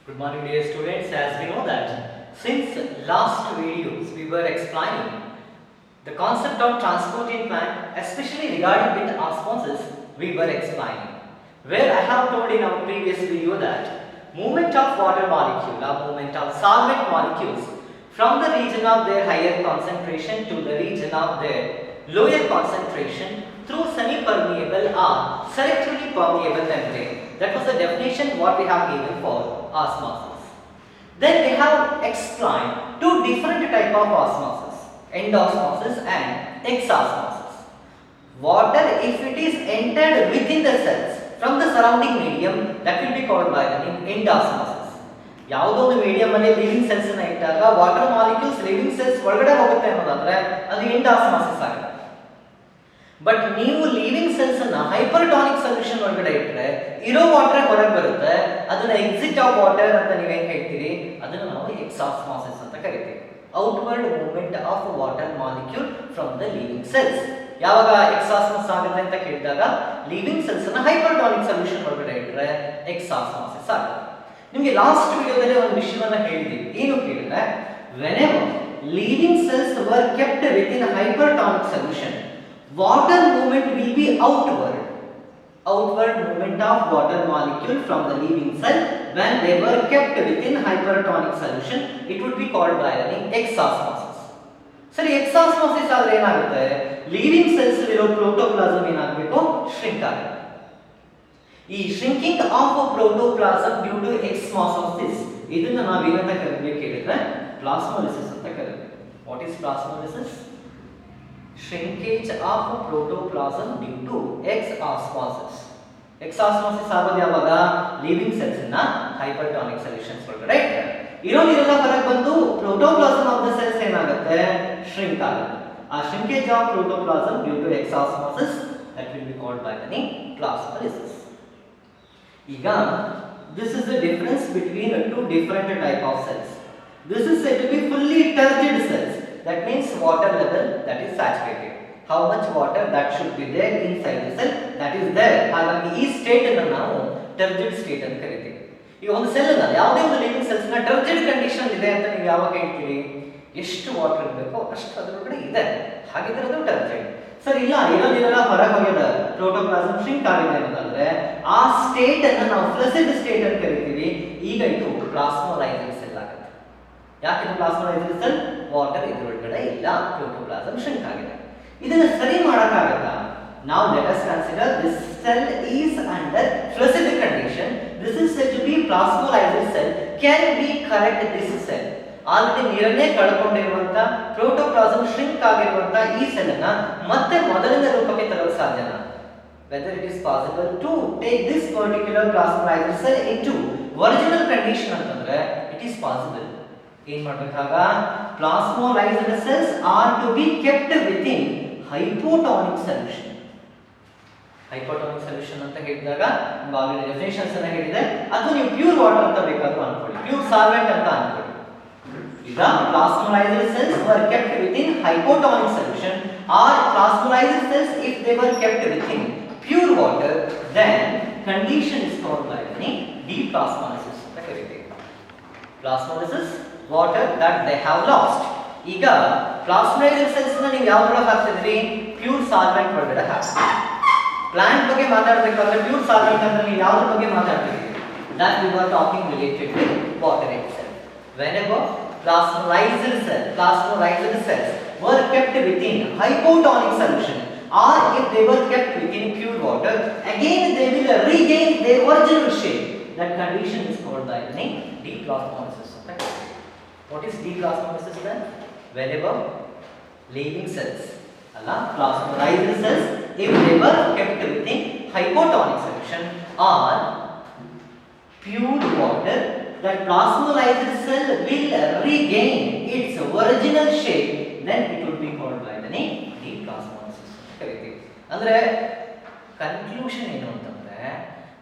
Good morning dear students. As we know that since last videos we were explaining the concept of transport in plant, especially regarding with osmosis we were explaining. Where I have told in our previous video that movement of water molecule or movement of solvent molecules from the region of their higher concentration to the region of their lower concentration through semi-permeable or selectively permeable membrane. That was the definition what we have given for osmosis. Then we have explained two different type of osmosis, endosmosis and exosmosis. Water, if it is entered within the cells from the surrounding medium, that will be called by the name endosmosis. ಯಾವುದೋ ಒಂದು medium ಅಲ್ಲಿ living cells ನ ಇಟ್ಟಾಗ water molecules living cells ಒಳಗಡೆ ಹೋಗುತ್ತೆ ಅನ್ನೋದಾದ್ರೆ ಅದು ಎಂಡಾಸ್ಮಾಸಿಸ್ ಆಗುತ್ತೆ. ಬಟ್ ನೀವು ಲಿವಿಂಗ್ ಸೆಲ್ಸ್ ಅನ್ನ ಹೈಪರ್ಟಾನಿಕ್ ಸೊಲ್ಯೂಷನ್ ಒಳಗಡೆ ಇಟ್ಟರೆ ಇರೋ ವಾಟರ್ ಹೊರಗೆ ಬರುತ್ತೆ, ಅದನ್ನ ಎಕ್ಸಿಟ್ ಆಫ್ ವಾಟರ್ ಅಂತ ನೀವೇನ್ ಹೇಳ್ತೀರಿ, ಅದನ್ನ ನಾವು ಎಕ್ಸಾಸ್ಮಾಸಿಸ್ ಅಂತ ಕರಿತೀವಿ. Outward movement of water molecule from the living cells. ಯಾವಾಗ ಎಕ್ಸಾಸ್ಮಸ್ ಆಗುತ್ತೆ ಅಂತ ಕೇಳಿದಾಗ ಲಿವಿಂಗ್ ಸೆಲ್ಸ್ ಅನ್ನ ಹೈಪರ್ಟಾನಿಕ್ ಸೊಲ್ಯೂಷನ್ ಒಳಗಡೆ ಇಟ್ಟರೆ ಎಕ್ಸಾಸ್ಮಾಸಿಸ್ ಆಗುತ್ತೆ. ನಿಮಗೆ ಲಾಸ್ಟ್ ವಿಡಿಯೋದಲ್ಲಿ ಒಂದು ವಿಷಯವನ್ನ ಹೇಳಿದ್ದೀವಿ. ಏನು ಕೇಳಿದ್ರೆ, whenever living cells were kept within hypertonic solution, water movement will be outward movement of water molecule from the living cell. When they were kept within hypertonic solution, it would be called by the name exosmosis. ಸರಿ, exosmosis ಆದ್ರೆ ಏನಾಗುತ್ತೆ, living cells ಇರೋ protoplasm ಏನಾಗಬೇಕು, shrink ಆಗುತ್ತೆ. ಈ shrinking of protoplasm due to exosmosis, ಇದನ್ನ ನಾವು ಏನಂತ ಕರೀಬೇಕು ಹೇಳಿದ್ರೆ ಪ್ಲಾಸ್ಮೋಲಿಸಿಸ್ ಅಂತ ಕರೀತೀವಿ. What is plasmolysis? shrinkage of protoplasm due to exosmosis. Exosmosis ಆಗೋದು ಯಾವಾಗ, ಲಿವಿಂಗ್ ಸೆಲ್ಸ್ ನ ಹೈಪರ್ಟಾನಿಕ್ ಸೊಲ್ಯೂಷನ್ಸ್ ಒಳಗಡೆ ಇರೋದಿರಲ್ಲ ಹೊರಗೆ ಬಂದು ಪ್ರೋಟೋಪ್ಲಾಸಮ್ ಆಫ್ ದ ಸೆಲ್ಸ್ ಏನಾಗುತ್ತೆ, ಶ್ರಿಂಕ್ ಆಗುತ್ತೆ. ಆ shrinkage of protoplasm due to exosmosis, that will be called by the name plasmolysis. ಈಗ this is the difference between two different type of cells. This is said to be fully turgid cells. That means water level that is saturated. How much water that should be there inside the cell, that is there. ಹಾಗಾಗಿ ಈ state ಅನ್ನು ನಾವು ಟರ್ಜಿಡ್ state ಅಂತ ಕರಿತೀವಿ. ಈಗ ಒಂದು cell ಅನ್ನ, ಯಾವುದೇ ಒಂದು ಲಿವಿಂಗ್ ಸೆಲ್ಸ್ ನ ಟರ್ಜಿಡ್ ಕಂಡೀಷನ್ ಇದೆ ಅಂತ ನೀವು ಯಾವಾಗ ಹೇಳ್ತೀರಿ, ಎಷ್ಟು ವಾಟರ್ ಇರಬೇಕು ಅಷ್ಟು ಅದರೊಳಗಡೆ ಇದೆ, ಹಾಗಿದ್ರೆ ಅದು ಟರ್ಜಿಡ್. ಸರ್ ಇಲ್ಲ, ಇರೋದಿರಲ್ಲ ಹೊರಗೆ ಹೋಗ್ಯದ, ಪ್ರೋಟೋಪ್ಲಾಸಮ್ ಶ್ರಿಂಕ್ ಆಗಿದೆ ಅನ್ನೋದಾದ್ರೆ ಆ ಸ್ಟೇಟ್ ಅನ್ನ ನಾವು ಫ್ಲಸಿಡ್ ಸ್ಟೇಟ್ ಅಂತ ಕರಿತೀವಿ. ಈಗ ಇದು ಪ್ಲಾಸ್ಮೋಲೈಸ್ಡ್ ಸೆಲ್ ಆಗುತ್ತೆ. ಯಾಕೆ ಪ್ಲಾಸ್ಮೋಲೈಸ್ಡ್ ಸೆಲ್, ವಾಟರ್ ಇದರೊಳಗಡೆ ಇಲ್ಲ, ಪ್ರೋಟೋಪ್ಲಾಸಮ್ ಶ್ರಿಂಕ್ ಆಗಿದೆ. ಇದನ್ನ ಸರಿ ಮಾಡಕ್ಕಾಗತ್ತಾ? Now let us consider this cell is under flaccid condition. This is said to be plasmolysed cell. Can we correct this cell? Already ನೀರನ್ನೇ ಕಳ್ಕೊಂಡಿರುವಂತ ಪ್ರೋಟೋಪ್ಲಾಸಮ್ ಶ್ರಿಂಕ್ ಆಗಿರುವಂತ ಈ ಸೆಲ್ ಅನ್ನ ಮತ್ತೆ ಮೊದಲಿನ ರೂಪಕ್ಕೆ ತರಲು ಸಾಧ್ಯನಾ? Whether it is possible to take this particular plasmolysed cell into original condition ಅಂತಂದ್ರೆ it is possible. ಏನ್ ಮಾಡಬೇಕಾಗ, plasmolysed cells are to be kept within hypotonic solution. Hypotonic solution ಅಂತ ಹೇಳಿದಾಗ ನಿಮ್ಗೆ ಆಲ್ರೆಡಿ ಡೆಫಿನೇಷನ್ಸ್ ಅನ್ನ ಹೇಳಿದೆ. ಅದು ನೀವು ಪ್ಯೂರ್ ವಾಟರ್ ಅಂತ ಬೇಕಾದ್ರೂ ಅನ್ಕೊಳ್ಳಿ, ಪ್ಯೂರ್ ಸಾಲ್ವೆಂಟ್ ಅಂತ ಅನ್ಕೊಳ್ಳಿ. ಈಗ plasmolysed cells were kept within hypotonic solution or plasmolysed cells if they were kept within pure water, then condition is called by the name deplasmolysis ಅಂತ ಕರೀತೀವಿ. Plasmolysis, water that they have lost. ಈಗ plasmolysed cells ನ ನೀವು ಯಾವ ತರ ಹಾಕ್ತಿದ್ರಿ, pure solvent ಒಳಗಡೆ ಹಾಕ್ತೀವಿ. Plant ಬಗ್ಗೆ ಮಾತಾಡಬೇಕಾದ್ರೆ ಪ್ಯೂರ್ ಸಾಲ್ವೆಂಟ್ ಅಂದ್ರೆ ನೀವು ಯಾವ ಬಗ್ಗೆ ಮಾತಾಡ್ತೀವಿ, that we were talking related with water itself. Whenever plasmolysed cells were kept within hypotonic solution, or if they were kept within pure water, again they will regain their original shape. That condition is called by the name deplasmolysis. What is deplasmolysis then? Whenever living cells, plasmolysed cells, if they were kept within hypotonic solution or pure water, that plasmolysed cell will regain its original shape, then it would be called by the name deplasmolysis. ಕರೀತೀವಿ. ಅಂದ್ರೆ conclusion ಏನು ಅಂತಂದ್ರೆ,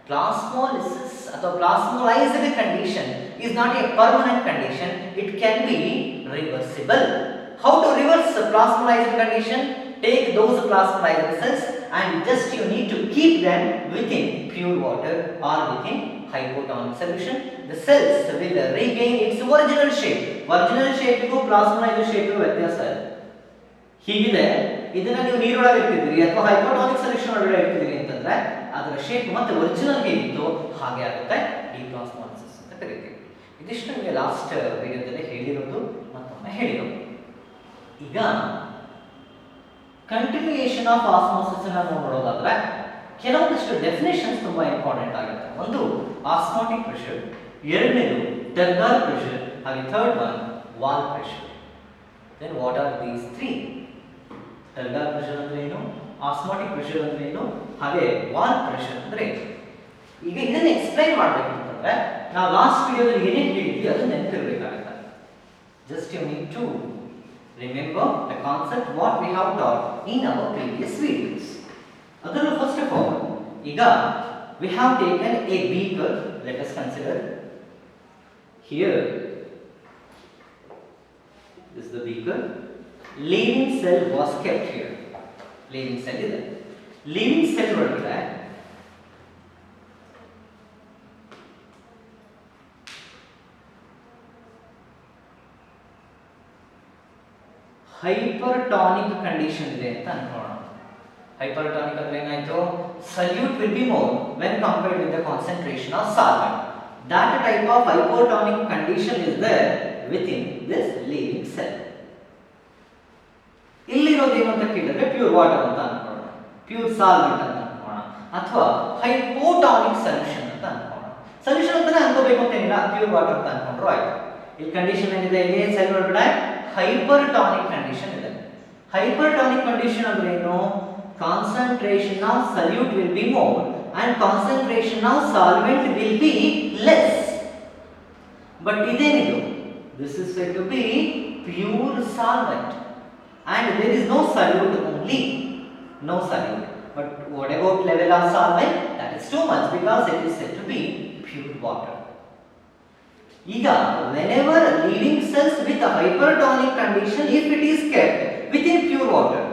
ಪ್ಲಾಸ್ಮೋಲಿಸಿಸ್ ಅಥವಾ ಪ್ಲಾಸ್ಮೋಲೈಸ್ಡ್ condition is not a permanent condition, it can be reversible. How to reverse the plasmolysed condition? Take those plasmolysed cells and just you need to keep them within pure water or within hypotonic solution. The cells will regain its original shape. Original shape ಗೂ plasma shape ಗೂ ವ್ಯತ್ಯಾಸ ಇದೆ. ಹೀಗಿದೆ, ಇದನ್ನ ನೀವು ನೀರೊಳಗೆ ಇಡ್ತಿದ್ದೀರಿ ಅಥವಾ ಹೈಪೋಟಾನಿಕ್ solution ಒಳಗಡೆ ಇಡ್ತಿದ್ದೀರಿ ಅಂತಂದ್ರೆ ಅದರ ಶೇಪ್ ಮತ್ತೆ ಒರಿಜಿನಲ್ ಹೇಗಿತ್ತು ಹಾಗೆ ಆಗುತ್ತೆ. ಡಿಪ್ಲಾಸ್ಮಾಲಿಸಿಸ್ ಅಂತ ಕರೀತೀವಿ. ಇದಿಷ್ಟು ನಿಮಗೆ ಲಾಸ್ಟ್ ವಿಡಿಯೋದಲ್ಲಿ ಹೇಳಿರೋದು, ಮತ್ತೊಮ್ಮೆ ಹೇಳಿರೋದು. ಈಗ ಕಂಟಿನ್ಯೂಯೇಷನ್ ಆಫ್ ಆಸ್ಮೋಸಿಸ್ ಅನ್ನು ನೋಡೋದಾದ್ರೆ ಕೆಲವೊಂದಿಷ್ಟು ಡೆಫಿನೇಷನ್ಸ್ ತುಂಬಾ ಇಂಪಾರ್ಟೆಂಟ್ ಆಗುತ್ತೆ. ಒಂದು ಆಸ್ಮಾಟಿಕ್ ಪ್ರೆಷರ್, ಎರಡನೇದು ಟರ್ಗರ್ ಪ್ರೆಷರ್, ಹಾಗೆ third one wall pressure. Then what are these three? Turgor pressure ಅಂದ್ರೆ ಏನು, ಆಸ್ಮಾಟಿಕ್ ಪ್ರೆಷರ್ ಅಂದ್ರೆ ಏನು, ಹಾಗೆ ವಾಲ್ ಪ್ರೆಷರ್ ಅಂದ್ರೆ ಏನು? ಈಗ ಇದನ್ನ ಎಕ್ಸ್ಪ್ಲೈನ್ ಮಾಡಬೇಕು ಅಂತಂದ್ರೆ ನಾವು ಲಾಸ್ಟ್ ವಿಡಿಯೋದಲ್ಲಿ ಏನೇನು ಹೇಳಿದ್ವಿ ಅದನ್ನ ನೆನಪಿರಬೇಕಾಗುತ್ತೆ. Just you need to remember the concept what we have taught in our previous videos. Adara first of all, iga we have taken a beaker. Let us consider here. This is the beaker. Leading cell was kept here. Leading cell is there. Leading cell ಒಳಗಡೆ ಹೈಪರ್ಟಾನಿಕ್ condition ಇದೆ ಅಂತ ಅನ್ಕೊಳ್ಳೋಣ. Hypertonic ಅಂದ್ರೆ ಏನಾಯ್ತು? Solute will be more when compared with the concentration of solvent. That type of hypotonic condition is there within this living cell. ಇಲ್ಲಿರೋದು ಏನು ಅಂತ ಕೇಳಿದ್ರೆ pure water ಅಂತ ಅನ್ಕೊಳ್ಳೋಣ, ಪ್ಯೂರ್ ಸಾಲ್ವೆಂಟ್ ಅಂತ ಅನ್ಕೊಳ್ಳೋಣ, ಅಥವಾ ಹೈಪೋಟಾನಿಕ್ ಸೊಲ್ಯೂಷನ್ ಅಂತ ಅನ್ಕೊಳ್ಳೋಣ. ಸೊಲ್ಯೂಷನ್ ಅಂತಾನೆ ಅನ್ಕೋಬೇಕು ಅಂತೇನಿಲ್ಲ, ಪ್ಯೂರ್ ವಾಟರ್ ಅಂತ ಅನ್ಕೊಂಡ್ರು ಆಯ್ತು. ಇಲ್ಲಿ ಕಂಡೀಷನ್ ಏನಿದೆ, ಇಲ್ಲಿ ಸೆಲ್ ಒಳಗಡೆ ಹೈಪರ್ಟಾನಿಕ್ ಕಂಡೀಷನ್ ಇದೆ. ಹೈಪರ್ಟಾನಿಕ್ ಕಂಡೀಷನ್ ಅಂದ್ರೆ ಏನು? Concentration of solute will be more and concentration of solvent will be less. But ಇದೇನಿದು? This is said to be pure solvent and there is no solute only, no solute. But what about level of solvent? That is too much because it is said to be pure water. ಈಗ whenever leading cells with a hypertonic condition, if it is kept within pure water,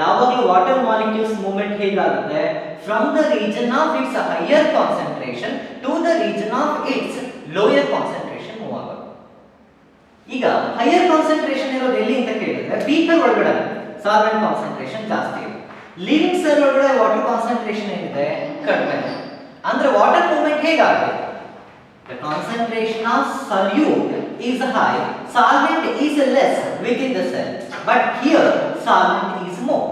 ಯಾವಾಗಲೂ water molecules movement ಹೇಗಾಗುತ್ತೆ? From the region of its higher concentration to the region of its lower concentration move ಆಗುತ್ತೆ. ಈಗ higher concentration ಇರೋದು ಎಲ್ಲಿ ಅಂತ ಕೇಳಿದ್ರೆ beaker ಒಳಗಡೆ solvent concentration ಜಾಸ್ತಿ ಇದೆ. ಲಿವಿಂಗ್ ಸೆಲ್ ಒಳಗಡೆ ವಾಟರ್ ಕಾನ್ಸಂಟ್ರೇಷನ್ ಏನಿದೆ? ಕಡಿಮೆ. ಅಂದ್ರೆ ವಾಟರ್ ಮೂವ್ಮೆಂಟ್ ಹೇಗಾಗುತ್ತೆ? The concentration of solute is high, solvent is less within the cell, but here solvent is more.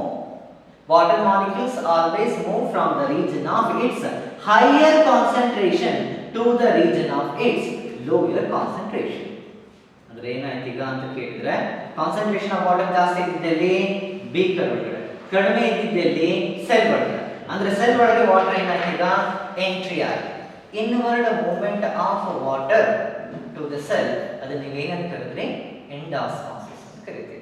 Water molecules always move from the region of its higher concentration to the region of its lower concentration. ಅಂದ್ರೆ ಏನಾಯ್ತು ಈಗ ಅಂತ ಕೇಳಿದ್ರೆ concentration of water ಜಾಸ್ತಿ ಇದ್ದಲ್ಲಿ beaker ಒಳಗಡೆ, ಕಡಿಮೆ ಇದ್ದಲ್ಲಿ ಸೆಲ್ ಒಳಗಡೆ. ಅಂದ್ರೆ ಸೆಲ್ ಒಳಗೆ ವಾಟರ್ ಏನಾಯ್ತು ಈಗ ಎಂಟ್ರಿ ಆಗಿದೆ. Inward movement of water to the cell ಅದನ್ನ ನೀವೇನಂತ ಕರೆದ್ರಿ? ಎಂಡಾಸ್ಮಾಸಿಸ್ ಅಂತ ಕರಿತೀವಿ.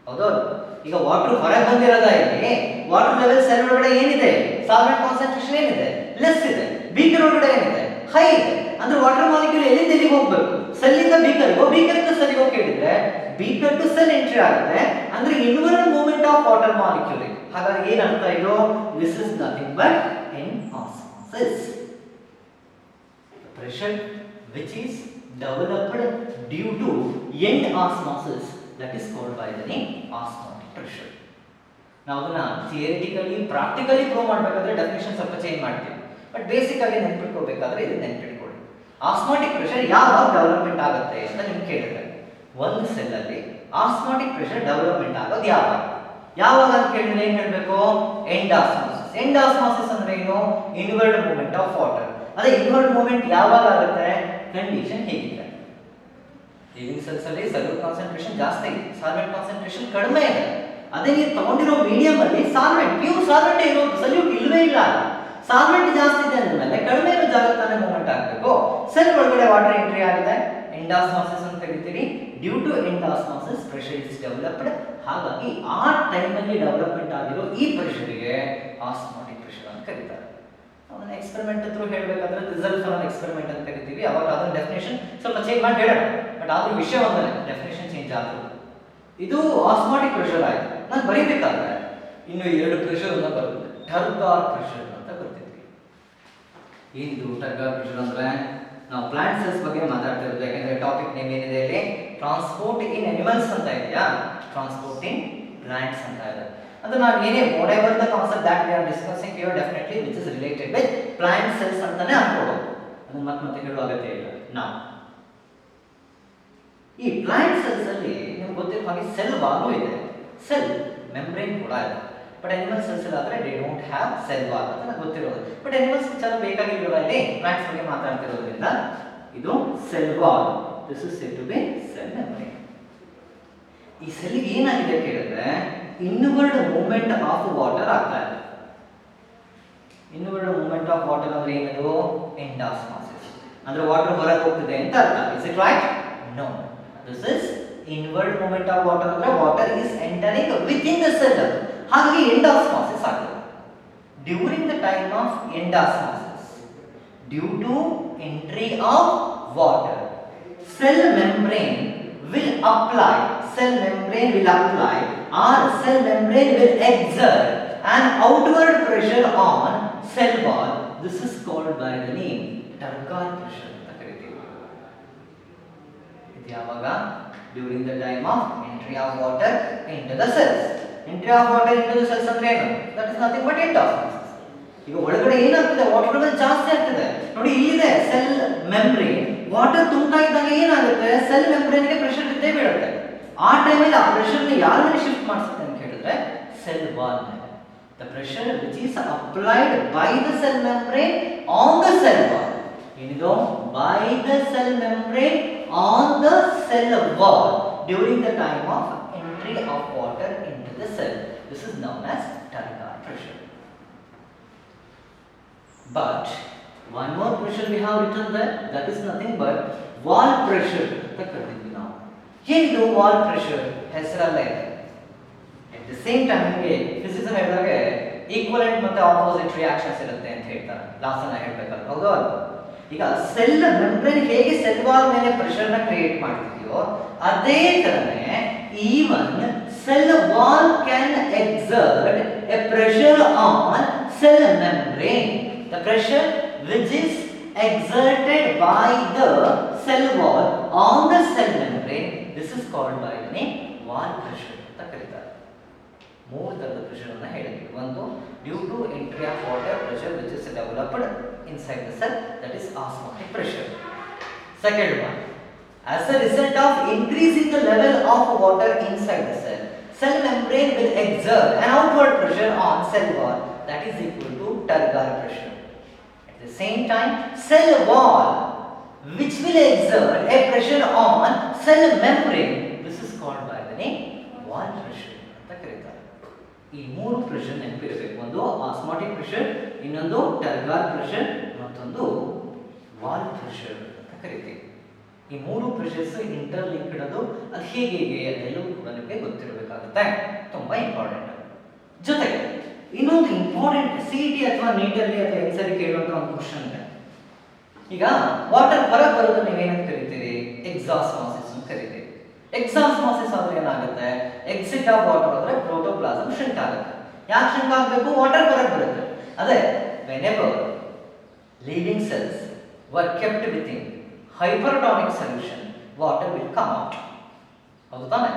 ಹೌದೌದು. ಈಗ ವಾಟರ್ ಹೊರಗೆ ಬಂದಿರೋದ ಇಲ್ಲಿ ವಾಟರ್ ಲೆವೆಲ್ ಸೆಲ್ ಒಳಗಡೆ ಏನಿದೆ? ಸಾಲ್ವೆಂಟ್ ಕಾನ್ಸಂಟ್ರೇಷನ್ ಏನಿದೆ? ಲೆಸ್ ಇದೆ. ಬೀಕರ್ ಒಳಗಡೆ ಏನಿದೆ? ಹೈ ಇದೆ. ಅಂದ್ರೆ ವಾಟರ್ ಮಾಲಿಕ್ಯೂಲ್ ಎಲ್ಲಿಂದ ಎಲ್ಲಿಗೆ ಹೋಗ್ಬೇಕು? ಸೆಲ್ ಇಂದ ಬೀಕರ್ಗೆ, ಬೀಕರ್ ಇಂದ ಸೆಲ್ಗೆ ಹೋಗಿ ಕೇಳಿದ್ರೆ ಬೀಕರ್ ಟು ಸೆಲ್ ಎಂಟ್ರಿ ಆಗುತ್ತೆ. ಅಂದ್ರೆ inward movement of water molecule. ಹಾಗಾಗಿ ಏನರ್ಥ ಇದು? This is nothing but endosmosis. Pressure which is developed due to end osmosis, that is called by the name osmotic pressure. ನಾವು ಅದನ್ನ ಥಿಯರಿಟಿಕಲಿ ಪ್ರಾಕ್ಟಿಕಲಿ ಪ್ರೂವ್ ಮಾಡಬೇಕಾದ್ರೆ definition ಸ್ವಲ್ಪ change ಮಾಡ್ತೀವಿ, but basic ಆಗಿ ನೆನಪಿಟ್ಕೋಬೇಕಾದ್ರೆ ಇದು ನೆನಪಿಟ್ಕೊಳ್ಳಿ. ಆಸ್ಮಾಟಿಕ್ ಪ್ರೆಷರ್ ಯಾವಾಗ ಡೆವಲಪ್ಮೆಂಟ್ ಆಗುತ್ತೆ ಅಂತ ನಿಮ್ಗೆ ಕೇಳಿದ್ರೆ, ಒಂದು ಸೆಲ್ ಅಲ್ಲಿ ಆಸ್ಮಾಟಿಕ್ ಪ್ರೆಷರ್ ಡೆವಲಪ್ಮೆಂಟ್ ಆಗೋದು ಯಾವಾಗ ಯಾವಾಗ ಅಂತ ಕೇಳಿದ್ರೆ ಏನ್ ಹೇಳ್ಬೇಕು? End osmosis. ಎಂಡ್ ಆಸ್ಮಾಸಿಸ್ ಅಂದ್ರೆ ಏನು? Inward movement of water. ಅದೇ ಇನ್ವರ್ಡ್ ಮೂವ್ಮೆಂಟ್ ಯಾವಾಗ ಆಗುತ್ತೆ? ಕಂಡೀಷನ್ ಹೇಗಿದೆ? ಲಿವಿಂಗ್ ಸೆಲ್ಸ್ ಅಲ್ಲಿ ಸಲ್ಯೂಟ್ ಕಾನ್ಸಂಟ್ರೇಷನ್ ಜಾಸ್ತಿ ಇದೆ, ಸಾಲ್ವೆಂಟ್ ಕಾನ್ಸಂಟ್ರೇಷನ್ ಕಡಿಮೆ ಇದೆ. ಅದೇ ನೀವು ತಗೊಂಡಿರೋ ಮೀಡಿಯಂ ಅಲ್ಲಿ ಸಾಲ್ವೆಂಟ್ ಪ್ಯೂರ್ ಸಾಲ್ವೆಂಟ್ ಇರೋದು, ಸಲ್ಯೂಟ್ ಇಲ್ವೇ ಇಲ್ಲ. ಸಾಲ್ವೆಂಟ್ ಜಾಸ್ತಿ ಇದೆ ಅಂದ್ಮೇಲೆ ಕಡಿಮೆ ಇರೋ ಜಾಗಕ್ಕೆ ತಾನೇ ಮೂವ್ಮೆಂಟ್ ಆಗಬೇಕು. ಸೆಲ್ ಒಳಗಡೆ ವಾಟರ್ ಎಂಟ್ರಿ ಆಗಿದೆ, ಎಂಡಾಸ್ಮಾಸಿಸ್ ಅಂತ ಕರಿತೀವಿ. Due to endosmosis pressure is developed. ಹಾಗಾಗಿ ಆ ಟೈಮ್ ಅಲ್ಲಿ ಡೆವಲಪ್ಮೆಂಟ್ ಆಗಿರೋ ಈ ಪ್ರೆಷರ್ಗೆ ಆಸ್ಮಾಟಿಕ್ ಪ್ರೆಷರ್ ಅಂತ ಕರೀತಾರೆ. ಅದನ್ನ ಎಕ್ಸ್ಪೆರಿಮೆಂಟ್ ಥ್ರೂ ಹೇಳಬೇಕಾದ್ರೆ ರಿಸಲ್ಟ್ ಆನ್ ಎಕ್ಸ್ಪೆರಿಮೆಂಟ್ ಅಂತ ಕರಿತೀವಿ. ಅವಾಗ ಅದನ್ನ ಡೆಫಿನೇಷನ್ ಸ್ವಲ್ಪ ಚೇಂಜ್ ಮಾಡಿ ಹೇಳೋಣ, ಬಟ್ ಆದ್ರೂ ವಿಷಯ ಒಂದನೇ, ಡೆಫಿನೇಷನ್ ಚೇಂಜ್ ಆದ್ರು. ಇದು ಆಸ್ಮಾಟಿಕ್ ಪ್ರೆಷರ್ ಆಯ್ತು. ನಾನು ಬರೀಬೇಕಾದ್ರೆ ಇನ್ನು ಎರಡು ಪ್ರೆಷರ್ ಅನ್ನ ಬರುತ್ತೆ, ಟರ್ಗರ್ ಪ್ರೆಷರ್ ಅಂತ ಬರ್ತಿದ್ವಿ. ಏನಿದು ಟರ್ಗರ್ ಪ್ರೆಷರ್ ಅಂದ್ರೆ ನಾವು ಪ್ಲಾಂಟ್ ಸೆಲ್ಸ್ ಬಗ್ಗೆ ಮಾತಾಡ್ತಾ ಇರೋದು, ಯಾಕಂದ್ರೆ ಟಾಪಿಕ್ ನೇಮ್ ಏನಿದೆ ಇಲ್ಲಿ ಟ್ರಾನ್ಸ್ಪೋರ್ಟ್ ಇನ್ ಅನಿಮಲ್ಸ್ ಅಂತ ಇದೆಯಾ, ಟ್ರಾನ್ಸ್ಪೋರ್ಟ್ ಇನ್ ಪ್ಲಾಂಟ್ಸ್ ಅಂತ ಇದೆ. ಅದು ನಾವು ಏನೇ whatever the concept that we are discussing here definitely which is related with plant cells ಅಂತಾನೆ ಅನ್ಕೊಳ್ಳೋದು, ಅದನ್ನ ಮತ್ತೆ ಹೇಳುವ ಅಗತ್ಯ ಇಲ್ಲ. ನಾವು ಈ ಪ್ಲಾಂಟ್ ಸೆಲ್ಸ್ ಅಲ್ಲಿ ನಿಮ್ಗೆ ಗೊತ್ತಿರೋ ಹಾಗೆ ಸೆಲ್ ವಾಲ್ ಇದೆ, ಸೆಲ್ ಮೆಂಬ್ರೇನ್ ಕೂಡ ಇದೆ. ಬಟ್ ಅನಿಮಲ್ ಸೆಲ್ಸ್ ಆದ್ರೆ they don't have cell wall ಅಂತ ನನಗೆ ಗೊತ್ತಿರೋದು. ಬಟ್ ಅನಿಮಲ್ಸ್ ವಿಚಾರ ಬೇಕಾಗಿಲ್ಲ, ಇಲ್ಲಿ ಪ್ಲಾಂಟ್ಸ್ ಬಗ್ಗೆ ಮಾತಾಡ್ತಿರೋದ್ರಿಂದ ಇದು cell wall, this is said to be cell membrane. ಈ ಸೆಲ್ಗೆ ಏನಾಗಿದೆ ಕೇಳಿದ್ರೆ ಇನ್ವರ್ಡ್ ಮೂವ್ಮೆಂಟ್ ಆಫ್ ವಾಟರ್ ಆಗ್ತಾ ಇದೆ. ಇನ್ವರ್ಡ್ ಮೂವ್ಮೆಂಟ್ ಆಫ್ ವಾಟರ್ ಅಂದ್ರೆ ಏನದು, ಎಂಡಾಸ್ಮಾಸಿಸ್, ಅಂದ್ರೆ ವಾಟರ್ ಹೊರಗೆ ಹೋಗ್ತಿದೆ ಅಂತ ಅರ್ಥ. Is it right? No, this is inward movement of water ಅಂದ್ರೆ water is entering within the cell, ಹಾಗಾಗಿ ಎಂಡಾಸ್ಮಾಸಿಸ್ ಆಗ್ತದೆ. During the time of endosmosis, due to entry of water, cell membrane will apply or cell membrane will exert an outward pressure on cell wall. This is called by the name Turgor pressure ಅಂತ ಕರೀತೀವಿ. ಇದು ಯಾವಾಗ? During the time of entry of water into the cells. Entry of water into the cells ಅಂದ್ರೆ ಏನು? That is nothing but endosmosis. ಈಗ ಒಳಗಡೆ ಏನಾಗ್ತದೆ, water level ಜಾಸ್ತಿ ಆಗ್ತದೆ ನೋಡಿ. ಇಲ್ಲಿದೆ ಸೆಲ್ ಮೆಂಬ್ರೇನ್, ವಾಟರ್ ತುಂಬ್ತಾ ಇದ್ದಾಗ ಏನಾಗುತ್ತೆ, ಸೆಲ್ ಮೆಂಬ್ರೇನ್ ಗೆ ಪ್ರೆಷರ್ ಇದ್ದೇ ಬೀಳುತ್ತೆ. ಆ ಟೈಮಲ್ಲಿ ಆ ಪ್ರೆಷರ್ ನ ಯಾರ ಮೇಲೆ ಶಿಫ್ಟ್ ಮಾಡಿಸುತ್ತೆ ಅಂತ ಹೇಳಿದ್ರೆ ಸೆಲ್ ವಾಲ್ ಮೇಲೆ. The pressure which is applied by the cell membrane on the cell wall, ಏನಿದು by the cell membrane on the cell wall during the time of entry of water into the cell. This is known as Turgor pressure. But one more pressure we have written there, that is nothing but wall pressure ಅಂತ ಕರೀತೀವಿ ನಾವು. ಏನಿದು wall pressure? ಹೆಸರಲ್ಲೇ ಇದೆ. At the same time ನಿಮಗೆ physics ಹೇಳಿದಾಗ equivalent ಮತ್ತೆ opposite reactions ಇರುತ್ತೆ ಅಂತ ಹೇಳ್ತಾರೆ, ಲಾಸ್ಟ್ ಅನ್ನ ಹೇಳ್ಬೇಕಲ್ಲ, ಹೌದಾ? ಈಗ ಸೆಲ್ ಮೆಂಬ್ರೇನ್ ಹೇಗೆ ಸೆಲ್ ವಾಲ್ ಮೇಲೆ ಪ್ರೆಷರ್ ನ ಕ್ರಿಯೇಟ್ ಮಾಡ್ತಿದೆಯೋ ಅದೇ ತರನೇ even cell wall can exert a pressure on cell membrane. The pressure which is exerted by the cell wall on the cell membrane, this is called by the name wall pressure ಅಂತ ಕರೀತಾರೆ. ಮೂರು ತರದ pressure ಅನ್ನು ಹೇಳಿದ್ವಿ. ಒಂದು due to entry of water pressure which is developed inside the cell, that is osmotic pressure. Second one, as a result of increasing the level of water inside the cell, cell membrane will exert an outward pressure on cell wall that is equal to Turgor pressure. At the same time, cell wall which will exert a pressure on cell membrane, this is called by the name wall pressure ಅಂತ ಕರೀತಾರೆ. ಈ ಮೂರು pressure ನೆನಪಿರಬೇಕು. ಒಂದು osmotic pressure, ಇನ್ನೊಂದು Turgor pressure, ಮತ್ತೊಂದು wall pressure ಅಂತ ಕರೀತೀವಿ. ಈ ಮೂರು ಪ್ರೆಷರ್ಸ್ ಇಂಟರ್ ಲಿಂಕ್ಡ್, ಅದು ಹೇಗೆ ಅದೆಲ್ಲವೂ ಕೂಡ ನಿಮಗೆ ಗೊತ್ತಿರಬೇಕಾಗುತ್ತೆ, ತುಂಬಾ ಇಂಪಾರ್ಟೆಂಟ್. ಜೊತೆಗೆ ಇನ್ನೊಂದು ಇಂಪಾರ್ಟೆಂಟ್ ಸಿಇಟಿ ಅಥವಾ ನೀಟಲ್ಲಿ ಅಥವಾ ಎಕ್ಸಾಮ್ ಕೇಳುವಂತ ಒಂದು ಕ್ವಶನ್ ಇದೆ. ಈಗ ವಾಟರ್ ಹೊರಗೆ ಬರೋದು ನೀವೇನಂತ ಕರಿತೀರಿ? ಎಕ್ಸಾಸ್ಮಾಸಿಸ್ ಅಂತ ಕರಿತೀರಿ. ಎಕ್ಸಾಸ್ಮಾಸಿಸ್ ಆದ್ರೆ ಏನಾಗುತ್ತೆ? ಎಕ್ಸಿಟ್ ಆಫ್ ವಾಟರ್ ಆದ್ರೆ ಪ್ರೋಟೋಪ್ಲಾಸಮ್ ಶ್ರಿಂಕ್ ಆಗುತ್ತೆ. ಯಾಕೆ ಶ್ರಿಂಕ್ ಆಗಬೇಕು? ವಾಟರ್ ಹೊರಗೆ ಬರುತ್ತೆ. ಅದೇ whenever living cells were kept within hypertonic solution, water will come out. ಹೌದು ತಾನೆ?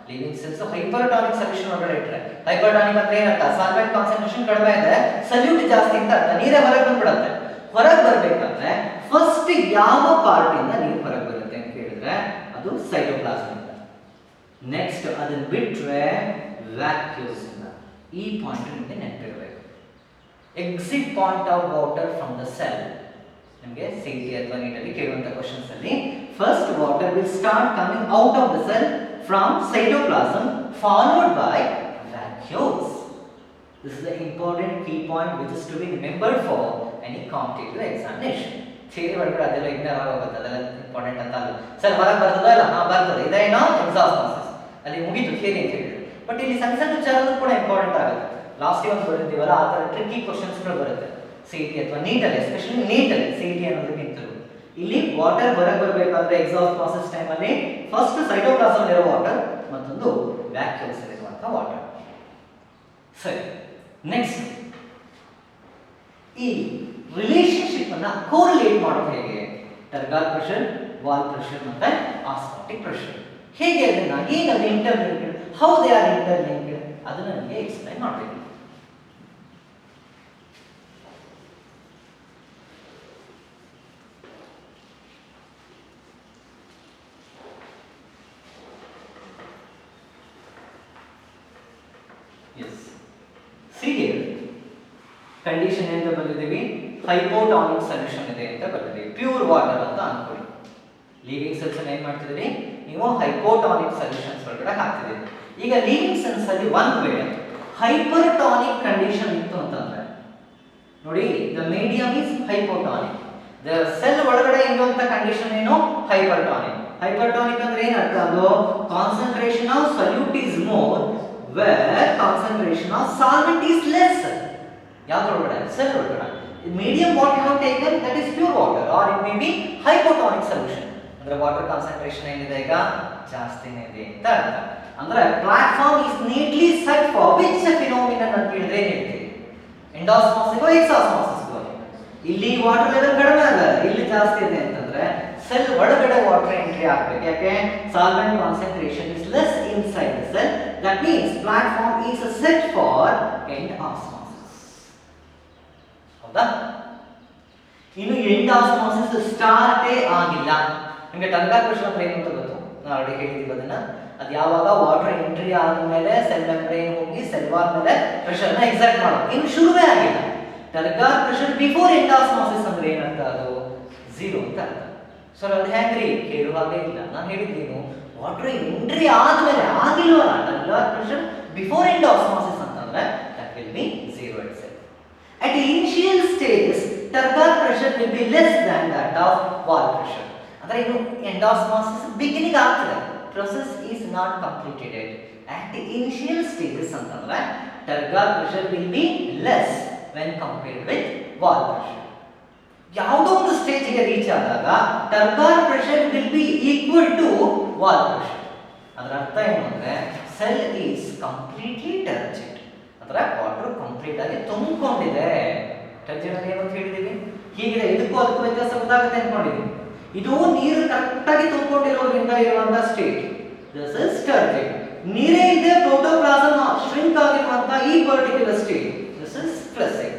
ಲಿವಿಂಗ್ ಸೆಲ್ಸ್ ಹೈಪರ್ಟಾನಿಕ್ ಸೊಲ್ಯೂಷನ್ ಒಳಗಡೆ ಇಟ್ಟರೆ, ಹೈಪರ್ಟಾನಿಕ್ ಅಂದ್ರೆ ಏನಂತ? ಸಾಲ್ವೆಂಟ್ ಕಾನ್ಸಂಟ್ರೇಷನ್ ಕಡಿಮೆ ಇದೆ, ಸಲ್ಯೂಟ್ ಜಾಸ್ತಿ ಅಂತ ಅರ್ಥ. ನೀರೇ ಹೊರಗೆ ಬಂದ್ಬಿಡುತ್ತೆ. ಹೊರಗೆ ಬರಬೇಕಾದ್ರೆ ಫಸ್ಟ್ ಯಾವ ಪಾರ್ಟ್ ಇಂದ ನೀರು ಹೊರಗೆ ಬರುತ್ತೆ ಅಂತ ಕೇಳಿದ್ರೆ ಅದು ಸೈಟೋಪ್ಲಾಸಂ ಇಂದ. ನೆಕ್ಸ್ಟ್ ಅದನ್ನ ಬಿಟ್ರೆ ವ್ಯಾಕ್ಯೂಲ್ಸ್ ಇಂದ. ಈ ಪಾಯಿಂಟ್ ನಿಮಗೆ ನೆನಪಿರಬೇಕು. Exit point of water from the cell, ನಿಮಗೆ ಸಿಇಟಿ ಅಥವಾ ನೀಟಲ್ಲಿ ಕೇಳುವಂತ ಕ್ವಶನ್ಸ್ ಅಲ್ಲಿ first water will start coming out of the cell from cytoplasm followed by vacuoles. This is the important key point which is to be remembered for any competitive examination. Theory ಒಳಗಡೆ ಅದೆಲ್ಲ ignore ಆಗೋಗುತ್ತೆ, ಅದೆಲ್ಲ important ಅಂತ ಅಲ್ಲ. Sir ಹೊರಗೆ ಬರ್ತದ ಇಲ್ಲ? ಹಾ ಬರ್ತದೆ. ಇದೇನೋ ಎಕ್ಸಾಸ್ಮಾಸಿಸ್, ಅಲ್ಲಿ ಮುಗೀತು ಥಿಯರಿ ಅಂತ ಹೇಳಿದ್ರು. ಬಟ್ ಇಲ್ಲಿ ಸಣ್ಣ ಸಣ್ಣ ವಿಚಾರಗಳು ಕೂಡ ಇಂಪಾರ್ಟೆಂಟ್ ಆಗುತ್ತೆ. ಲಾಸ್ಟ್ ಒಂದು ಬರೀತೀವಲ್ಲ ಆ ಥರ ಟ್ರಿಕ್ಕಿ ಕ್ವಶನ್ಸ್ಗಳು ಬರುತ್ತೆ ಸಿಇಟಿ ಅಥವಾ ನೀಟಲ್ಲಿ, ಎಸ್ಪೆಷಲಿ ನೀಟಲ್ಲಿ. ಸಿಇಟಿ ಅನ್ನೋದಕ್ಕಿಂತಲೂ ಇಲ್ಲಿ ವಾಟರ್ ಹೊರಗೆ ಬರಬೇಕಾದ್ರೆ ಎಕ್ಸಾಸ್ಟ್ ಪ್ರಾಸೆಸ್ ಟೈಮಲ್ಲಿ ಫಸ್ಟ್ ಸೈಟೋಪ್ಲಾಸಮ್ ಇರೋ ವಾಟರ್, ಮತ್ತೊಂದು ವ್ಯಾಕ್ಯೂಲ್ಸ್ ಇರುವಂತ ವಾಟರ್. ಸರಿ, ನೆಕ್ಸ್ಟ್ ಈ ರಿಲೇಶನ್ಶಿಪ್ ಅನ್ನ ಕೋರಿಲೇಟ್ ಮಾಡೋದು ಹೇಗೆ? ಟರ್ಗಾರ್ ಪ್ರೆಷರ್, ವಾಲ್ ಪ್ರೆಷರ್ ಮತ್ತೆ ಆಸ್ಮಾಟಿಕ್ ಪ್ರೆಷರ್ ಹೇಗೆ ಅದನ್ನ ಅದು interlinked, how they are interlinked ಅದನ್ನ ನನಗೆ ಎಕ್ಸ್ಪ್ಲೈನ್ ಮಾಡಬೇಕು. ಕಂಡೀಷನ್ ಅಂತ ಬರೆದಿದ್ದೀವಿ, ಹೈಪೋಟಾನಿಕ್ ಸೊಲ್ಯೂಷನ್ ಇದೆ ಅಂತ ಬರೆದಿದ್ದೀವಿ, ಪ್ಯೂರ್ ವಾಟರ್ ಅಂತ ಅನ್ಕೊಳ್ಳಿ. ಲೀವಿಂಗ್ ಸೆಲ್ಸ್ ಏನ್ ಮಾಡ್ತಿದ್ದೀರಿ ನೀವು ಹೈಪೋಟಾನಿಕ್ ಸೊಲ್ಯೂಷನ್ಸ್ ಒಳಗಡೆ ಹಾಕ್ತಿದ್ದೀರಿ. ಈಗ ಲೀವಿಂಗ್ ಸೆಲ್ಸ್ ಅಲ್ಲಿ ಒಂದು ವೇಳೆ ಹೈಪರ್ಟಾನಿಕ್ ಕಂಡೀಷನ್ ಇತ್ತು ಅಂತಂದ್ರೆ ನೋಡಿ, the medium is hypotonic, the cell ಒಳಗಡೆ ಇರುವಂತ ಕಂಡೀಷನ್ ಏನು? ಹೈಪರ್ಟಾನಿಕ್. ಹೈಪರ್ಟಾನಿಕ್ ಅಂದ್ರೆ ಏನು ಅರ್ಥ? ಅದು concentration of solute is more where concentration of solvent is less. ಯಾವ್ದ್ರೊಳಗಡೆ? ಸೆಲ್ ಒಳಗಡೆ. medium what you have taken, that is pure water, or it may be hypotonic solution. ಅಂದ್ರೆ ವಾಟರ್ ಕಾನ್ಸಂಟ್ರೇಷನ್ ಏನಿದೆ ಈಗ ಜಾಸ್ತಿನೇ ಇದೆ ಅಂತ ಅರ್ಥ. ಅಂದ್ರೆ platform is neatly set for which phenomenon ಅಂತ ಹೇಳಿದ್ರೆ ಏನು ಹೇಳ್ತೀವಿ? ಎಂಡೋಸ್ಮೋಸಿಸ್ ಎಕ್ಸಾಸ್ಮೋಸಿಸ್. ಇಲ್ಲಿ ವಾಟರ್ ಲೆವೆಲ್ ಕಡಿಮೆ ಅಲ್ಲ, ಇಲ್ಲಿ ಜಾಸ್ತಿ ಇದೆ ಅಂತಂದ್ರೆ ಸೆಲ್ ಒಳಗಡೆ ವಾಟರ್ ಎಂಟ್ರಿ ಆಗಬೇಕು. ಯಾಕೆ? Solvent concentration is less inside the cell, that means platform is set for endosmosis. ಹೌದಾ? ಇನ್ನು ಎಂಡೋಸ್ಮೋಸಿಸ್ ಸ್ಟಾರ್ಟೇ ಆಗಿಲ್ಲ. ನಿಮಗೆ ಟರ್ಗಾರ್ ಪ್ರೆಷರ್ ಅಂದ್ರೆ ಏನು ಅಂತ ಗೊತ್ತು, ನಾನು ಆಲ್ರೆಡಿ ಹೇಳಿದೀವಿ ಅದನ್ನ. ಅದು ಯಾವಾಗ ವಾಟರ್ ಎಂಟ್ರಿ ಆದ್ಮೇಲೆ ಸೆಲ್ ಮೆಂಬ್ರೇನ್ ಹೋಗಿ ಸೆಲ್ ವಾಲ್ ಮೇಲೆ ಪ್ರೆಷರ್ ನ ಎಕ್ಸರ್ಟ್ ಮಾಡೋದು, ಇನ್ನು ಶುರುವೇ ಆಗಿಲ್ಲ. ಟರ್ಗಾರ್ ಪ್ರೆಷರ್ ಬಿಫೋರ್ ಎಂಡೋಸ್ಮೋಸಿಸ್ ಅಂದ್ರೆ ಏನಂತ? ಅದು ಝೀರೋ ಅಂತ ಅರ್ಥ. ಸೊ ಅದು ಹೆಂಗ್ರಿ ಕೇಳುವಾಗೇ ಇಲ್ಲ. ನಾನು ಹೇಳಿದ್ದೀನಿ ವಾಟರ್ ಎಂಟ್ರಿ ಆದ್ಮೇಲೆ ಆಗಿಲ್ವಲ್ಲ ಟರ್ಗಾರ್ ಪ್ರೆಷರ್ ಬಿಫೋರ್ ಎಂಡೋಸ್ಮೋಸಿಸ್ ಅಂತಂದ್ರೆ that will be zero it self. At the initial stages, turgor pressure will be less than that of wall pressure. ಅಂದ್ರೆ ಇನ್ನು ಎಂಡೋಸ್ಮೋಸಿಸ್ ಬಿಗಿನಿಂಗ್ ಆಗ್ತದೆ, process is not completed yet. At the initial stages ಅಂತಂದ್ರೆ turgor pressure will be less when compared with wall pressure. ಯಾವುದೋ ಒಂದು stage ಗೆ reach ಆದಾಗ turgor pressure will be equal to wall pressure. ಅದರ ಅರ್ಥ ಏನು ಅಂದ್ರೆ cell is completely turgid. ಅಂದ್ರೆ ವಾಟರ್ ಕಂಪ್ಲೀಟ್ ಆಗಿ ತುಂಬಿಕೊಂಡಿದೆ. ಟರ್ಜಿಡ್ ಏನು ಅಂತ ಹೇಳಿದೀವಿ? ಹೀಗಿದೆ. ಇದಕ್ಕೂ ಅದಕ್ಕೂ ವ್ಯತ್ಯಾಸ ಗೊತ್ತಾಗುತ್ತೆ ಅನ್ಕೊಂಡಿದೀವಿ. ಇದು ನೀರು ಕರೆಕ್ಟ್ ಆಗಿ ತುಂಬಿಕೊಂಡಿರೋದ್ರಿಂದ ಇರುವಂತ ಸ್ಟೇಟ್, ದಿಸ್ ಇಸ್ ಟರ್ಜಿಡ್. ನೀರೇ ಇದೆ, ಪ್ರೋಟೋಪ್ಲಾಸಮ್ ಶ್ರಿಂಕ್ ಆಗಿರುವಂತ ಈ particular state, this is flaccid.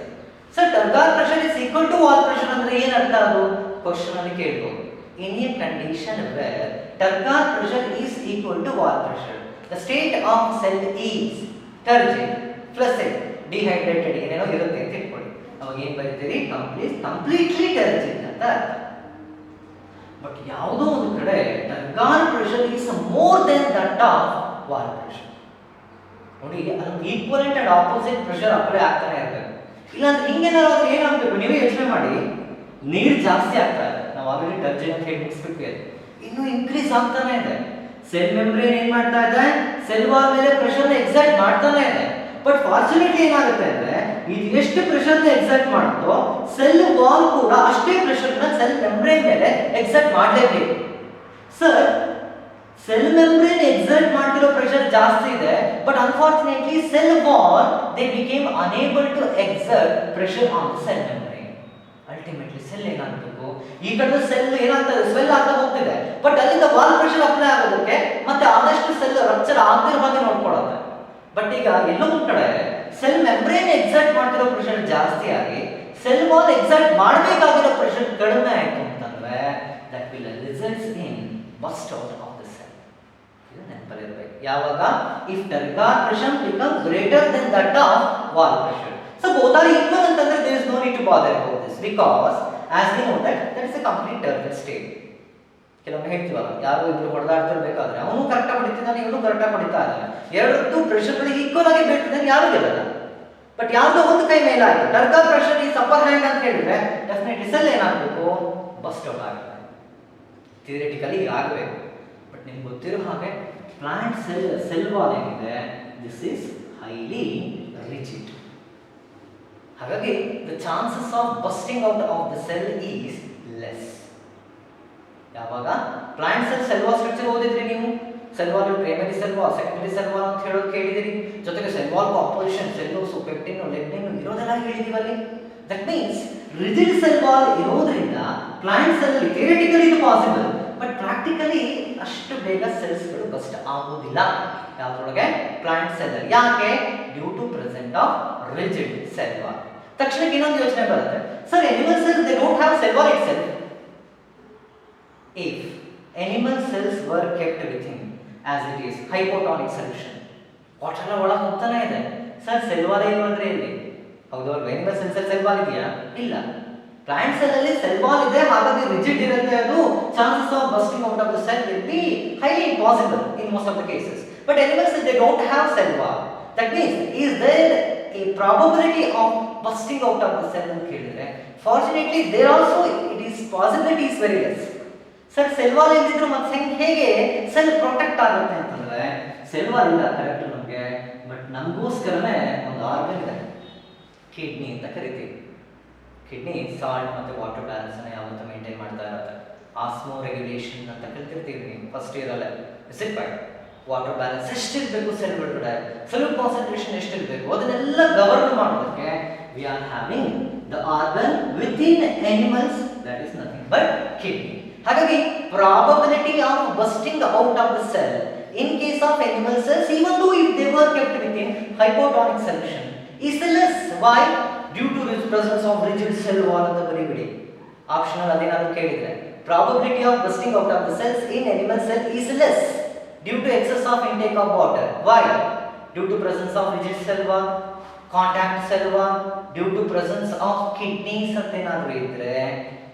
So turgor pressure is equal to wall pressure ಅಂದ್ರೆ ಏನ್ ಅರ್ಥ? ಅದು ಕ್ವೆಶ್ಚನ್ ಅಲ್ಲಿ ಕೇಳಬಹುದು. In a condition where turgor pressure is equal to wall pressure, the state of cell is turgid, flaccid, dehydrated ಏನೇನೋ ಇರುತ್ತೆ ಅಂತ ಇಟ್ಕೊಳ್ಳಿ. ಅವಾಗ ಏನ್ ಬರೀತೀರಿ? ಕಂಪ್ಲೀಟ್ಲಿ ಟರ್ಜಿಡ್ ಅಂತ ಅರ್ಥ. ಬಟ್ ಯಾವುದೋ ಒಂದು ಕಡೆ turgor pressure is more than that of wall pressure. ನೋಡಿ, ಅದೊಂದು equivalent and opposite pressure apply ಆಗ್ತಾನೆ ಇರಬೇಕು. ಇಲ್ಲಾಂದ್ರೆ ಹಿಂಗೇನಾದ್ರು ಏನಾಗಬೇಕು? ನೀವೇ ಯೋಚನೆ ಮಾಡಿ, ನೀರು ಜಾಸ್ತಿ ಆಗ್ತಾ ಇದೆ, ನಾವು ಆಲ್ರೆಡಿ ಟರ್ಜಿಡ್ ಅಂತ ಹೇಳಿ ಮುಗಿಸ್ಬಿಟ್ವಿ, ಅದು ಇನ್ನೂ ಇನ್ಕ್ರೀಸ್ ಆಗ್ತಾನೆ ಇದೆ. ಸೆಲ್ ಮೆಂಬ್ರೇನ್ ಏನ್ ಮಾಡ್ತಾ ಇದೆ? ಸೆಲ್ ವಾಲ್ ಮೇಲೆ ಪ್ರೆಷರ್ ನ ಎಕ್ಸರ್ಟ್ ಮಾಡ್ತಾನೆ ಇದೆ. ಬಟ್ ಫಾರ್ಚುನೇಟ್ಲಿ ಏನಾಗುತ್ತೆ ಅಂದ್ರೆ ಇದು ಎಷ್ಟು ಪ್ರೆಷರ್ ನ ಎಕ್ಸರ್ಟ್ ಮಾಡುತ್ತೋ ಸೆಲ್ ವಾಲ್ ಕೂಡ ಅಷ್ಟೇ ಪ್ರೆಷರ್ ನ ಸೆಲ್ ಮೆಂಬ್ರೇನ್ ಮೇಲೆ ಎಕ್ಸರ್ಟ್ ಮಾಡಲೇಬೇಕು. ಸರ್, ಸೆಲ್ ಮೆಂಬ್ರೇನ್ ಎಕ್ಸರ್ಟ್ ಮಾಡ್ತಿರೋ ಪ್ರೆಷರ್ ಜಾಸ್ತಿ ಇದೆ, but unfortunately cell wall they became unable to exert pressure on the cell membrane. Ultimately cell ಏನಾಗಬೇಕು? ಈ ಕಡೆ ಸೆಲ್ ಏನಾಗ್ತದೆ? ಸ್ವೆಲ್ ಆಗ್ತಾ ಹೋಗ್ತಿದೆ, ಬಟ್ ಅಲ್ಲಿಂದ ವಾಲ್ ಪ್ರೆಷರ್ ಅಪ್ಲೈ ಆಗೋದಕ್ಕೆ ಮತ್ತೆ ಆದಷ್ಟು ಸೆಲ್ ರಪ್ಚರ್ ಆಗದಿರೋ ಹಾಗೆ ನೋಡ್ಕೊಳ್ಳುತ್ತೆ. ಬಟ್ ಈಗ ಎಲ್ಲೋ ಒಂದು ಕಡೆ ಸೆಲ್ ಮೆಂಬ್ರೇನ್ ಎಕ್ಸರ್ಟ್ ಮಾಡ್ತಿರೋ ಪ್ರೆಷರ್ ಜಾಸ್ತಿ ಆಗಿ ಸೆಲ್ ವಾಲ್ ಎಕ್ಸರ್ಟ್ ಮಾಡಬೇಕಾಗಿರೋ ಪ್ರೆಷರ್ ಕಡಿಮೆ ಆಯ್ತು ಅಂತಂದ್ರೆ that will results in burst out of the cell. ಇದು ನೆನಪಲ್ಲಿರಬೇಕು. ಯಾವಾಗ? If turgor pressure become greater than that of wall pressure. So both are equal ಅಂತಂದ್ರೆ there is no need to bother about this, because as we know that is a complete turgid state. ಕೆಲವೊಮ್ಮೆ ಹೇಳ್ತೀವಲ್ಲ, ಯಾರು ಇಬ್ರು ಹೊಡೆದಾಡ್ತಿರ್ಬೇಕಾದ್ರೆ ಅವನು ಕರೆಕ್ಟಾಗಿ ಹೊಡಿತಿದ್ದಾನೆ, ಇವನು ಕರೆಕ್ಟಾಗಿ ಹೊಡಿತಾ ಇದ್ದಾನೆ, ಎರಡರದ್ದು ಪ್ರೆಷರ್ಗಳಿಗೆ ಈಕ್ವಲ್ ಆಗಿ ಬೀಳ್ತಿದ್ದಾನೆ, ಯಾರು ಗೆಲ್ಲಲ್ಲ. ಬಟ್ ಯಾವ್ದೋ ಒಂದು ಕೈ ಮೇಲೆ ಆಯ್ತು, ಟರ್ಗಾರ್ ಪ್ರೆಷರ್ ಈ ಅಪ್ಪರ್ ಹ್ಯಾಂಡ್ ಅಂತ ಹೇಳಿದ್ರೆ ಡೆಫಿನೆಟ್ಲಿ ಸೆಲ್ ಏನಾಗಬೇಕು? ಬಸ್ಟ್ ಔಟ್ ಆಗುತ್ತೆ. ಥಿಯರಿಟಿಕಲಿ ಆಗಬೇಕು. ಬಟ್ ನಿಮ್ಗೆ ಗೊತ್ತಿರೋ ಹಾಗೆ ಪ್ಲಾಂಟ್ ಸೆಲ್ ವಾಲ್ ಏನಿದೆ, ದಿಸ್ ಈಸ್ ಹೈಲಿ ರಿಜಿಡ್. ಹಾಗಾಗಿ the chances of bursting out of the cell is less. ಯಾವಾಗ? ಪ್ಲಾಂಟ್ ಸೆಲ್ ವಾಲ್ ಸ್ಟ್ರಕ್ಚರ್ ಓದಿದ್ರಿ ನೀವು. Cell wall primary cell wall, secondary cell wall ಅಂತ ಹೇಳೋದು ಕೇಳಿದಿರಿ. ಜೊತೆಗೆ cell wall composition, ಸೆಲ್ಲೋಸ್, pectin, lignin ಇರೋದೆಲ್ಲ ಹೇಳಿದೀವಿ ಅಲ್ಲಿ. That means rigid cell wall ಇರೋದ್ರಿಂದ plant cell ಅಲ್ಲಿ ಥಿಯರಿಟಿಕಲಿ ಇದು ಪಾಸಿಬಲ್, ಬಟ್ ಪ್ರಾಕ್ಟಿಕಲಿ ಅಷ್ಟು ಬೇಗ ಸೆಲ್ಸ್ಗಳು ಬಸ್ಟ್ ಆಗೋದಿಲ್ಲ ಯಾವ್ದ್ರೊಳಗೆ, ಪ್ಲಾಂಟ್ ಸೆಲ್ ಅಲ್ಲಿ. ಯಾಕೆ? Due to present of rigid cell wall. ತಕ್ಷಣಕ್ಕೆ ಇನ್ನೊಂದು ಯೋಚನೆ ಬರುತ್ತೆ, sir animal cells they don't have cell wall itself. If animal cells were kept within as it is hypotonic solution, water ಎಲ್ಲ ಒಳಗೆ ಹೋಗ್ತಾನೆ ಇದೆ, ಸರ್ ಸೆಲ್ ವಾಲ್ ಏನು ಅಂದ್ರೆ ಇಲ್ಲಿ ಹೌದು ಅಲ್ವಾ? ಎನಿಮಲ್ ಸೆಲ್ಸ್ ಅಲ್ಲಿ ಸೆಲ್ ವಾಲ್ ಇದೆಯಾ? ಇಲ್ಲ. ಪ್ಲಾಂಟ್ ಸೆಲ್ ಅಲ್ಲಿ ಸೆಲ್ ವಾಲ್ ಇದೆ, ಹಾಗಾಗಿ ರಿಜಿಡ್ ಇರುತ್ತೆ, ಅದು chances of bursting out of the cell will be highly impossible in most of the cases. But animals they don't have cell wall. That means is there a probability of busting out of the cell ಅಂತ ಹೇಳಿದ್ರೆ, fortunately there also it is possibility is very less. Sir cell wall ಇಲ್ದಿದ್ರು ಮತ್ತೆ ಹೇಗೆ cell protect ಆಗುತ್ತೆ ಅಂತಂದ್ರೆ, cell wall ಇಲ್ಲ correct ನಮಗೆ, but ನಮಗೋಸ್ಕರನೇ ಒಂದು ಆರ್ಗನ್ ಇದೆ, ಕಿಡ್ನಿ ಅಂತ ಕರಿತೀವಿ. ಕಿಡ್ನಿ ಸಾಲ್ಟ್ ಮತ್ತು ವಾಟರ್ ಬ್ಯಾಲೆನ್ಸ್ ಅನ್ನು ಯಾವತ್ತೂ ಮೇಂಟೈನ್ ಮಾಡ್ತಾ ಇರುತ್ತೆ. ಆಸ್ಮೋ ರೆಗ್ಯುಲೇಷನ್ ಅಂತ ಕಲ್ತಿರ್ತೀವಿ ನೀವು ಫಸ್ಟ್ ಇಯರ್ ಅಲ್ಲೇ. Is it right? Water balance ಎಷ್ಟಿರಬೇಕು ಸೆಲ್ ಒಳಗಡೆ, ಸೆಲ್ ಕಾನ್ಸಂಟ್ರೇಷನ್ ಎಷ್ಟಿರಬೇಕು, ಅದನ್ನೆಲ್ಲ ಗವರ್ನ್ ಮಾಡೋದಕ್ಕೆ we are having the organ within animals, that is nothing but kidney. ಹಾಗಾಗಿ probability of bursting out of the cell in case of animal cells, even though if they were kept within hypotonic solution, is less. Why? Due to the presence of rigid cell wall ಅಂತ ಬರೀಬಿಡಿ. Optional ಅದೇನಾದರೂ ಕೇಳಿದ್ರೆ, probability of busting out of the cells in animal cell is less due to excess of intake of water. Why? Due to presence of rigid cell wall, contact cell wall, due to presence of kidneys ಅಂತ ಏನಾದರೂ ಇದ್ರೆ,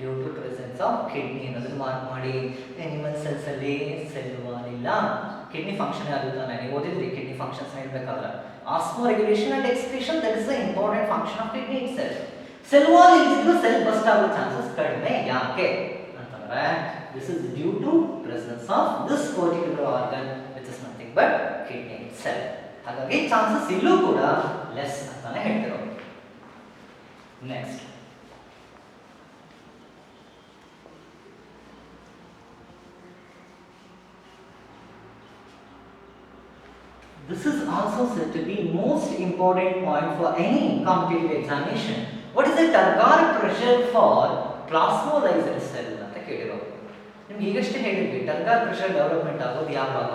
due to presence of kidney ಅನ್ನೋದನ್ನ mark ಮಾಡಿ. animal cells ಅಲ್ಲಿ cell wall ಇಲ್ಲ, kidney function ಆಗುತ್ತೆ. ನೀವು ಓದಿದ್ರಿ ಕಿಡ್ನಿ ಫಂಕ್ಷನ್ಸ್ ಹೇಳ್ಬೇಕಾದ್ರೆ, osmoregulation and excretion, that is the important function of kidney itself. Cell wall ಇಲ್ದಿದ್ರು ಸೆಲ್ ಬಸ್ಟ್ ಆಗೋ ಚಾನ್ಸಸ್ ಕಡಿಮೆ. ಯಾಕೆ ಅಂತಂದ್ರೆ, this is due to presence of this particular organ which is nothing but kidney itself. ಹಾಗಾಗಿ chances ಇಲ್ಲೂ ಕೂಡ less ಅಂತಾನೆ ಹೇಳ್ತಿರೋದು. Next, this is also said to be most important point for any competitive examination. What is the Turgor pressure for plasmolyzed cell ಅಂತ ಕೇಳಿರೋದು. ನಿಮ್ಗೆ ಈಗಷ್ಟೇ ಹೇಳಿದ್ವಿ ಟರ್ಗರ್ pressure development ಆಗೋದು ಯಾವಾಗ?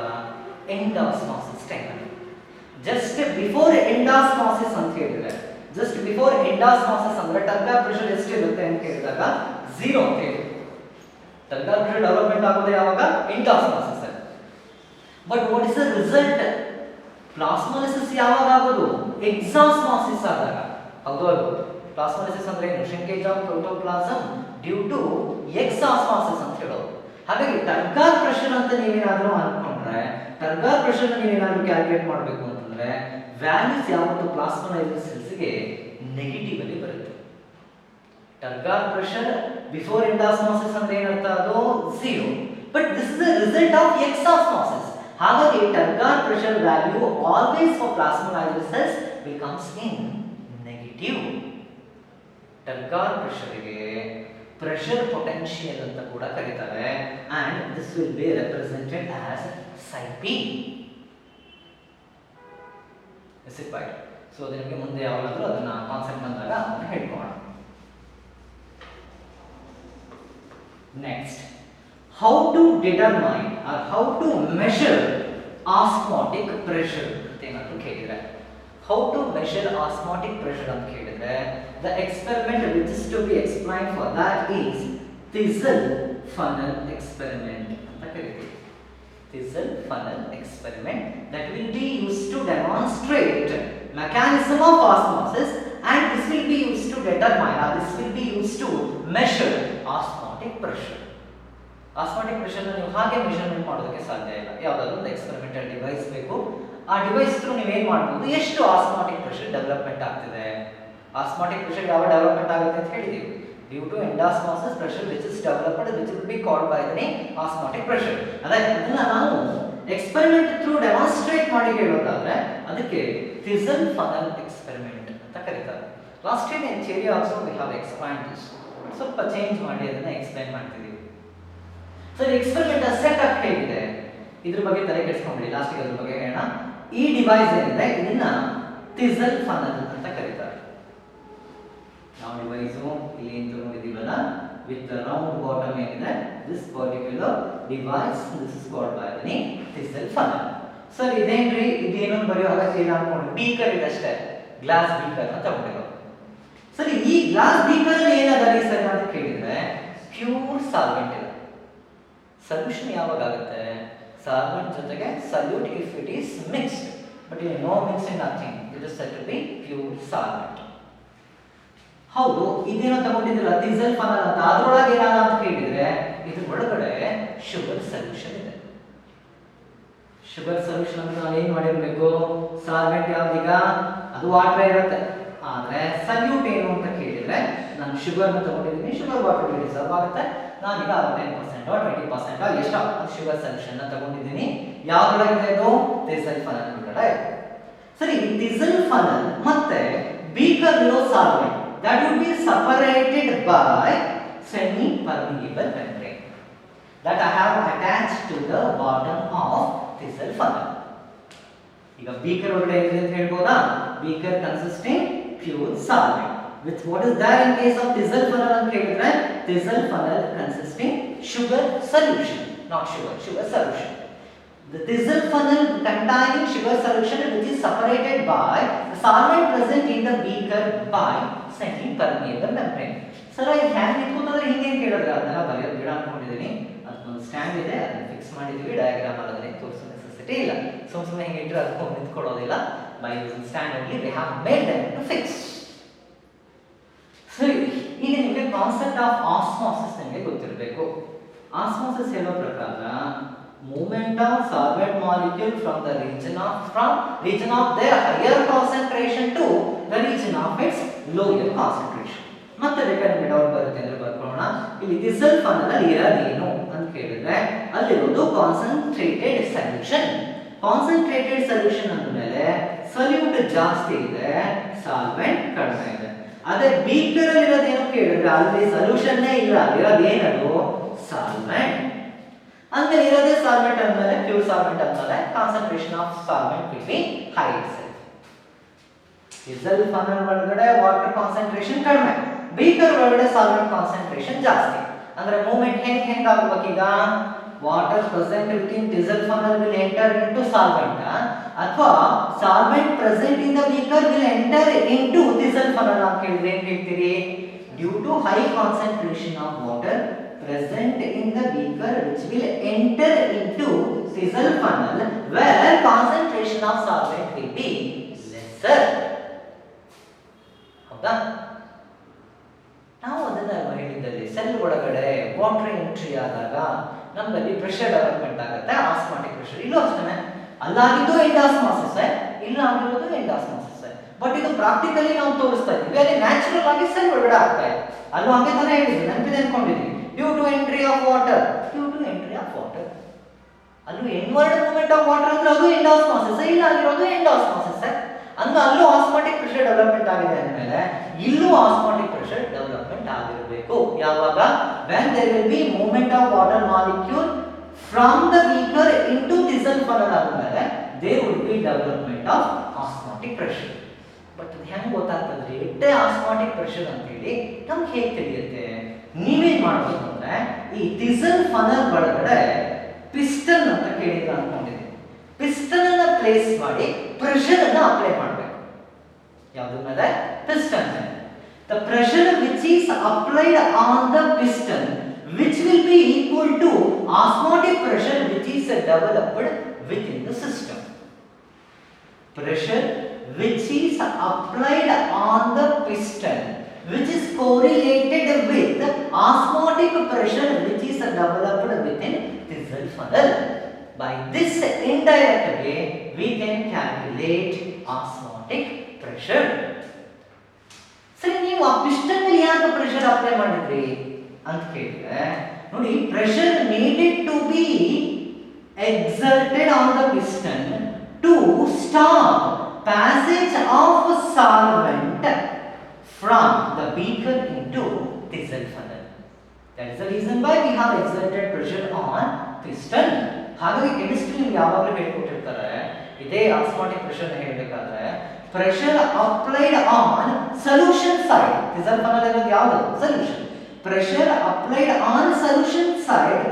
ಎಂಡಾಸ್ಮಾಸಿಸ್ ಟೈಮಲ್ಲಿ. ಜಸ್ಟ್ ಬಿಫೋರ್ ಎಂಡಾಸ್ಮಾಸಿಸ್ ಅಂತ ಹೇಳಿದ್ರೆ, ಜಸ್ಟ್ ಬಿಫೋರ್ ಎಂಡಾಸ್ಮಾಸಿಸ್ ಅಂದ್ರೆ ಟರ್ಗರ್ ಪ್ರೆಷರ್ ಎಷ್ಟಿರುತ್ತೆ ಅಂತ ಹೇಳಿದಾಗ 0 ಅಂತ ಹೇಳಿ. ಟರ್ಗರ್ ಪ್ರೆಷರ್ ಡೆವಲಪ್ಮೆಂಟ್ ಆಗೋದು ಯಾವಾಗ? ಎಂಡಾಸ್ಮಾಸಿಸ್ ಅಲ್ಲಿ. But what is the result? Plasmolysis ಯಾವಾಗ ಆಗೋದು? ಎಕ್ಸಾಸ್ಮಾಸಿಸ್ ಆದಾಗ. ಹೌದು ಅದು ಪ್ಲಾಸ್ಮೋಲಿಸಿಸ್ ಅಂದ್ರೆ ಏನು? Shrinkage of protoplasm due to exosmosis ಅಂತ ಹೇಳೋದು. ಹಾಗಾಗಿ ಟರ್ಗರ್ ಪ್ರೆಷರ್ ಅಂತ ನೀವೇನಾದ್ರೂ ಅನ್ಕೊಂಡ್ರೆ, ಟರ್ಗರ್ ಪ್ರೆಷರ್ ನೀವೇನಾದ್ರೂ ಕ್ಯಾಲ್ಕುಲೇಟ್ ಮಾಡಬೇಕು ಅಂತಂದ್ರೆ, ವ್ಯಾಲ್ಯೂಸ್ ಯಾವತ್ತು ಪ್ಲಾಸ್ಮೋಲೈಸ್ಡ್ ಸೆಲ್ಸ್ಗೆ ನೆಗೆಟಿವ್ ಅಲ್ಲಿ ಬರುತ್ತೆ. ಟರ್ಗರ್ ಪ್ರೆಷರ್ ಬಿಫೋರ್ ಎಂಡಾಸ್ಮಾಸಿಸ್ ಅಂದ್ರೆ ಏನರ್ಥ? ಅದು 0. But this is the result of exosmosis. ಹಾಗಾಗಿ turgor pressure value always for plasmolysed cells becomes in negative. Turgor ಪ್ರೆಷರ್ಗೆ ಪ್ರೆಷರ್ ಪೊಟೆನ್ಷಿಯಲ್ ಅಂತ ಕೂಡ ಕರೀತಾರೆ, and this will be represented as psi p. Is it right? So ಅದು ನಿಮಗೆ ಮುಂದೆ ಯಾವಾಗಲಾದರೂ ಅದನ್ನ ಕಾನ್ಸೆಪ್ಟ್ ಬಂದಾಗ ಅದನ್ನ ಹೇಳ್ಕೊಳ್ಳೋಣ. Next, how to determine or how to measure osmotic pressure ಅಂತ ಏನಾದರೂ ಕೇಳಿದ್ರೆ, how to measure osmotic pressure ಅಂತ ಕೇಳಿದ್ರೆ, the experiment which is to be explained for that is Thissell funnel experiment ಅಂತ ಕರೀತೀವಿ. Thissell funnel experiment that will be used to demonstrate mechanism of osmosis, and this will be used to determine, or this will be used to measure osmotic pressure. Osmotic pressure ನೀವು ಹಾಗೆ measurement ಮಾಡೋದಕ್ಕೆ ಸಾಧ್ಯ ಇಲ್ಲ. ಯಾವುದಾದ್ರೂ ಒಂದು experimental device ಬೇಕು. ಆ device through ನೀವೇನು ಮಾಡ್ಬೋದು, ಎಷ್ಟು ಆಸ್ಮಾಟಿಕ್ ಪ್ರೆಷರ್ ಡೆವಲಪ್ಮೆಂಟ್ ಆಗ್ತಿದೆ. ಆಸ್ಮಾಟಿಕ್ ಪ್ರೆಷರ್ ಯಾವ ಡೆವಲಪ್ಮೆಂಟ್ ಆಗುತ್ತೆ ಅಂತ ಹೇಳಿದೀವಿ. Due to endosmosis pressure which is developed which will be called by the name osmotic pressure. ಅದನ್ನ ನಾವು ಎಕ್ಸ್ಪೆರಿಮೆಂಟ್ ಥ್ರೂ ಡೆಮಾನ್ಸ್ಟ್ರೇಟ್ ಮಾಡಿ ಹೇಳೋದಾದ್ರೆ ಅದಕ್ಕೆ Thissell funnel experiment ಅಂತ ಕರೀತಾರೆ. Last time in theory also we have explained this. ಸ್ವಲ್ಪ change ಮಾಡಿ ಅದನ್ನ ಎಕ್ಸ್ಪ್ಲೈನ್ ಮಾಡ್ತಿದ್ದೀವಿ. ಸೊ ಎಕ್ಸ್ಪೆರಿಮೆಂಟ್ ಸೆಟ್ ಅಪ್ ಹೇಗಿದೆ ಇದ್ರ ಬಗ್ಗೆ ತಲೆ ಕೆಡಿಸ್ಕೊಂಡ್ಬಿಡಿ. ಲಾಸ್ಟಿಗೆ ಅದ್ರ ಬಗ್ಗೆ ಹೇಳೋಣ. ಈ ಡಿವೈಸ್ ಏನಿದೆ ಇದನ್ನ Thissell funnel ಅಂತ ಕರೀತಾರೆ. ಯಾವ ಡಿವೈಸು ಇಲ್ಲಿ ಅಂತ ನೋಡಿದೀವಲ್ಲ ವಿತ್ ರೌಂಡ್ ಬಾಟಮ್ ಏನಿದೆ this particular device this is called by the name thistle funnel. Sir ಇದೇನ್ರಿ ಇದೇನೋ ಬರೆಯೋ ಅಗತ್ಯ ಇಲ್ಲ ಅನ್ಕೊಂಡು ಬೀಕರ್ ಇದಷ್ಟೇ ಗ್ಲಾಸ್ ಬೀಕರ್ ಅಂತ ತಗೊಂಡಿರೋ. ಸರಿ ಈ ಗ್ಲಾಸ್ ಬೀಕರ್ ಅಲ್ಲಿ ಏನದರಿ ಸರ್ ಅಂತ ಕೇಳಿದ್ರೆ ಪ್ಯೂರ್ ಸಾಲ್ವೆಂಟ್ ಇದೆ. ಸೊಲ್ಯೂಷನ್ ಯಾವಾಗ ಆಗುತ್ತೆ ಸಾಲ್ವೆಂಟ್ ಜೊತೆಗೆ solute if it is mixed, but ಇಲ್ಲಿ no mixing nothing, it is said to be pure solvent. ಹೌದು ಇದೇನೋ ತಗೊಂಡಿದ್ರಲ್ಲ ಥಿಸಲ್ ಫನಲ್ ಅಂತ, ಅದ್ರೊಳಗೆ ಏನಾದ ಅಂತ ಕೇಳಿದ್ರೆ ಇದ್ರ ಒಳಗಡೆ ಶುಗರ್ ಸೊಲ್ಯೂಷನ್ ಇದೆ. ಶುಗರ್ ಸೊಲ್ಯೂಷನ್ ಅಂತ ನಾವು ಏನ್ ಮಾಡಿರ್ಬೇಕು, ಸಾಲ್ವೆಂಟ್ ಯಾವ್ದೀಗ ಅದು ವಾಟರ್ ಇರುತ್ತೆ, ಆದ್ರೆ ಸಲ್ಯೂಟ್ ಏನು ಅಂತ ಕೇಳಿದ್ರೆ ನಾನು ಶುಗರ್ ತಗೊಂಡಿದ್ದೀನಿ, ಶುಗರ್ ವಾಟರ್ ಡಿಸಾಲ್ವ್ ಆಗುತ್ತೆ, ನಾನೀಗ 10% 20% ಎಷ್ಟೋ ಶುಗರ್ ಸೊಲ್ಯೂಷನ್ ತಗೊಂಡಿದ್ದೀನಿ. ಯಾವ್ದೊಳಗಿದೆ ಇದು ಥಿಸಲ್ ಫನಲ್ ಒಳಗಡೆ. ಸರಿ ಥಿಸಲ್ ಫನಲ್ ಮತ್ತೆ ಬೀಕರ್ ಇರೋ solvent that would be separated by semi permeable membrane that I have attached to the bottom of thistle funnel. ಈಗ ಬೀಕರ್ ಒಳಗಡೆ ಏನಿದೆ ಅಂತ ಹೇಳ್ಬೋದಾ, beaker consisting pure solvent with what is there in case of thistle funnel ಅಂತ ಕೇಳಿದ್ರೆ thistle funnel consisting sugar solution, not sugar solution. The thistle funnel containing sugar solution which is separated by the solvent present in the beaker by semi-permeable membrane. Sir ಇದು ಹ್ಯಾಂಗ್ ಇಟ್ಕೊಂಡ್ರೆ ಹಿಂಗೆ ಕೇಳಿದ್ರೆ ಅದನ್ನ ಬರೆಯೋದು ಬಿಡ ಅನ್ಕೊಂಡಿದ್ದೀನಿ. ಅದೊಂದು ಸ್ಟ್ಯಾಂಡ್ ಇದೆ, ಅದನ್ನ ಫಿಕ್ಸ್ ಮಾಡಿದೀವಿ, ಡಯಾಗ್ರಾಮ್ ಅಲ್ಲಿ ತೋರಿಸೋ ನೆಸೆಸಿಟಿ ಇಲ್ಲ. ಸುಮ್ಮನೆ ಹಿಂಗೆ ಇಟ್ಟರೆ ಅದಕ್ಕೆ ನಿಂತ್ಕೊಳ್ಳೋದಿಲ್ಲ. By using stand only we have made them to fix. ಸರಿ ಈಗ ನಿಮಗೆ ಕಾನ್ಸೆಪ್ಟ್ ಆಫ್ ಆಸ್ಮೋಸಿಸ್ ನಿಮಗೆ ಗೊತ್ತಿರಬೇಕು. ಆಸ್ಮೋಸಿಸ್ ಹೇಳೋ ಪ್ರಕಾರ movement of solvent molecule from the region of their higher concentration to the region of its lower concentration. ಮತ್ತೆ ಬೇಕಾದ್ರೆ doubt ಬರುತ್ತೆ ಅಂದ್ರೆ ಬರ್ಕೊಳ್ಳೋಣ. ಇಲ್ಲಿ ಥಿಸಲ್ ಫನಲ್ ಅಲ್ಲಿ ಇರೋದೇನು ಅಂತ ಕೇಳಿದ್ರೆ ಅಲ್ಲಿರೋದು ಕಾನ್ಸಂಟ್ರೇಟೆಡ್ ಸೊಲ್ಯೂಷನ್. ಕಾನ್ಸಂಟ್ರೇಟೆಡ್ ಸೊಲ್ಯೂಷನ್ ಅಂದಮೇಲೆ ಸೊಲ್ಯೂಟ್ ಜಾಸ್ತಿ ಇದೆ, ಸಾಲ್ವೆಂಟ್ ಕಡಿಮೆ ಇದೆ. ಅದೇ ಬೀಕರ್ ಅಲ್ಲಿ ಇರೋದೇನು ಕೇಳಿದ್ರೆ ಅಲ್ಲಿ ಸೊಲ್ಯೂಷನ್ನೇ ಇಲ್ಲ, ಅಲ್ಲಿರೋದೇನದು ಸಾಲ್ವೆಂಟ್. ಅಂದ್ರೆ ಇರೋದೇ ಸಾಲ್ವೆಂಟ್ ಅಂದಮೇಲೆ ಪ್ಯೂರ್ ಸಾಲ್ವೆಂಟ್ ಅಂದಮೇಲೆ concentration of solvent will be high itself. Thistle funnel ಒಳಗಡೆ ವಾಟರ್ ಕಾನ್ಸಂಟ್ರೇಷನ್ ಕಡಿಮೆ, ಬೀಕರ್ ಒಳಗಡೆ ಸಾಲ್ವೆಂಟ್ ಕಾನ್ಸಂಟ್ರೇಷನ್ ಜಾಸ್ತಿ. ಅಂದ್ರೆ ಮೂವ್ಮೆಂಟ್ ಹೆಂಗ್ ಆಗಬೇಕೀಗ, water present with thistle funnel will enter into solvent, ಅಥವಾ solvent present in the beaker will enter into thistle funnel ಅಂತ ಕೇಳಿದ್ರೆ ಏನ್ ಹೇಳ್ತೀರಿ, due to high concentration of water present in the beaker which will enter into thissal funnel where concentration of solvent will be lesser. ಹೌದಾ? ನಾವು ಅದನ್ನ ಹೇಳಿದ್ದಲ್ಲಿ cell ಒಳಗಡೆ water entry ಆದಾಗ ನಮ್ಮಲ್ಲಿ ಪ್ರೆಷರ್ ಡೆವಲಪ್ಮೆಂಟ್ ಆಗುತ್ತೆ, ಆಸ್ಮಾಟಿಕ್ ಪ್ರೆಷರ್. ಇಲ್ಲೂ ಅಷ್ಟೇ, ಅಲ್ಲಾಗಿದ್ದು ಎಂಡಾಸ್ಮಾಸಿಸ್, ಇಲ್ಲ ಆಗಿರೋದು ಎಂಡಾಸ್ಮಾಸಿಸ್. ಬಟ್ ಇದು ಪ್ರಾಕ್ಟಿಕಲಿ ನಾವು ತೋರಿಸ್ತಾ ಇದ್ದೀವಿ, ಅಲ್ಲಿ ನ್ಯಾಚುರಲ್ ಆಗಿ ಸೆಲ್ ಒಳಗಡೆ ಆಗ್ತಾ ಇದೆ. ಅಲ್ಲೂ ಹಾಗೆ ತಾನೇ ಹೇಳಿದ್ವಿ, ನೆನಪಿದೆ ಅನ್ಕೊಂಡಿದ್ದೀವಿ. Due to entry of water, ಅಲ್ಲೂ ಇನ್ವರ್ಡ್ ಮೂವ್ಮೆಂಟ್ ಆಫ್ ವಾಟರ್ ಅಂದ್ರೆ ಅದು ಎಂಡಾಸ್ಮಾಸಿಸ್, ಇಲ್ಲ ಆಗಿರೋದು ಎಂಡಾಸ್ಮಾಸಿಸ್. ಅಂದ್ರೆ ಅಲ್ಲೂ ಆಸ್ಮಾಟಿಕ್ ಪ್ರೆಷರ್ ಡೆವಲಪ್ಮೆಂಟ್ ಆಗಿದೆ ಅಂದಮೇಲೆ ಇಲ್ಲೂ ಆಸ್ಮಾಟಿಕ್ ಪ್ರೆಷರ್ ಡೆವಲಪ್ಮೆಂಟ್ ಆಗಿರಬೇಕು. ಯಾವಾಗ when there will be movement of water molecule from the beaker into thissal funnel ಆದ್ಮೇಲೆ there will be development of osmotic pressure. But ಇದು ಹೆಂಗ್ ಗೊತ್ತಾಗ್ತದ್ರಿ ಎಷ್ಟೇ ಆಸ್ಮಾಟಿಕ್ ಪ್ರೆಷರ್ ಅಂತ ಹೇಳಿ ನಮ್ಗೆ ಹೇಗೆ ತಿಳಿಯುತ್ತೆ? ನೀವೇನ್ ಮಾಡಬೇಕು ಅಂದ್ರೆ ಈ ಥಿಸಲ್ ಫನಲ್ ಒಳಗಡೆ ಪಿಸ್ಟನ್ ಅಂತ ಕೇಳಿದ್ರೆ ಅನ್ಕೊಂಡಿದ್ದೀನಿ, ಪಿಸ್ಟನ್ ಅನ್ನ ಪ್ಲೇಸ್ ಮಾಡಿ ಪ್ರೆಷರ್ ಅನ್ನ ಅಪ್ಲೈ ಮಾಡಬೇಕು. ಯಾವ್ದ್ರ ಮೇಲೆ? ಪಿಸ್ಟನ್ ಮೇಲೆ. The pressure which is applied on the piston which will be equal to osmotic pressure which is developed within the system. Pressure which is applied on the piston which is correlated with osmotic pressure which is developed within thissal funnel. By this indirect way we can calculate osmotic pressure. ಸರಿ, ನೀವು ಆ piston ಮೇಲೆ ಯಾಕೆ pressure apply ಮಾಡಿದ್ರಿ ಅಂತ ಕೇಳಿದ್ರೆ ನೋಡಿ, pressure needed to be exerted on the piston to stop passage of solvent from the beaker into thissal funnel. That is the reason why we have exerted pressure on piston. ಹಾಗಾಗಿ chemistry ಯಾವಾಗಲೂ ಹೇಳ್ಕೊಟ್ಟಿರ್ತಾರೆ, ಇದೇ osmotic pressure ನ ಹೇಳಬೇಕಾದ್ರೆ pressure applied on solution side. Result formula ಇರೋದು ಯಾವುದು? Solution. Pressure applied on solution side